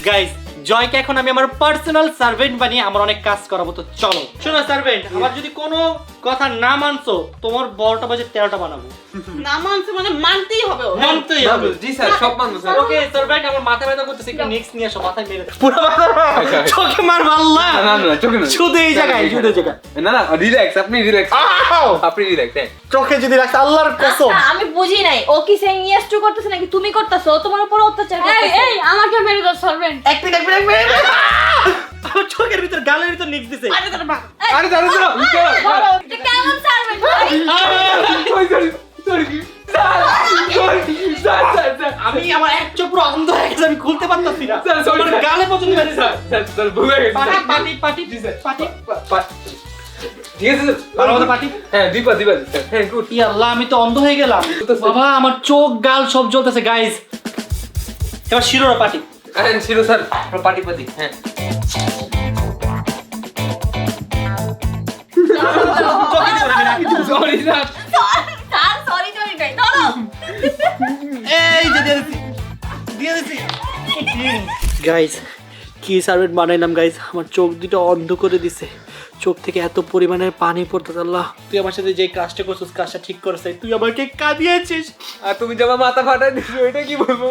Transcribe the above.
Guys জয়কে এখন আমি আমার পার্সোনাল সার্ভেন্ট বানিয়ে আমার অনেক কাজ করাবো। তো চলো শোনো সার্ভেন্ট, আমার যদি কোনো কথা না মানছো তোমার 12টা বাজে 13টা বানাবো। না মানছে মানে মানতেই হবে ও। মানতেই হবে। জি স্যার, সব মানবো স্যার। ওকে সার্ভেন্ট, আমার মাথা ব্যথা করতেছে, একটু নেক্সট নিয়ে আসো, মাথায় মেরে দাও। পুরো মাথা চোখে মার আল্লাহ। না না চোখে না, শুধু এই জায়গায়, শুধু এই জায়গায়। না না রিল্যাক্স, আপনি রিল্যাক্স, আউ! আপনি রিল্যাক্স। হ্যাঁ চোখে যদি রাখছে আল্লাহর কসম। আচ্ছা, আমি বুঝি নাই ও কি সেং ইয়েস টু করতেছে নাকি তুমি করতেছো? ও তোমার উপর অত্যাচার এই করতেছে। এই আমাকে মেরে দাও সার্ভেন্ট। এক মিনিট আমার চোখের ভিতর গালের ভিতর নিক দিছে। আরে তোর বাবা। আরে দাঁড়াও দাঁড়াও, বলো, এটা কেমন সার্ভেন্ট ভাই? আমি আমার এক চোখ পুরো অন্ধ হয়ে গেছে, আমি খুলতে পারতাছি না। স্যার, sorry, আমার স্যার। গালে পর্যন্ত মেরেছে। স্যার ভুল হয়ে গেছে পাটি স্যার। পাটি পাটি জি স্যার। পাটি। ঠিক আছে স্যার, ভালো মতো পাটি। হ্যাঁ দিবা স্যার। হ্যাঁ গুড। ই আল্লাহ, আমি তো অন্ধ হয়ে গেলাম। জ্বলতেছে। বাবা আমার চোখ গাল সব জ্বলতেছে গাইস। এবার শিরোরা পাটি। হ্যাঁ ছিল স্যার, পাটি হ্যাঁ। Sorry sir. Sir sorry sorry ভাই ধরো। এই যে দিয়ে দিছি গাইস, কি সার্ভেন্ট বানাইলাম গাইস, আমার চোখ দুটো অন্ধ করে দিছে। চোখ থেকে এত পরিমাণের পানি পড়তেছে। আল্লাহ, তুই আমার সাথে যে কাজটা করছিস কাজটা ঠিক করেছিস, তুই আমাকে কাঁদিয়েছিস। আর তুমি যে আমার মাথা ফাটাই দিছো, এটা কি বলবো?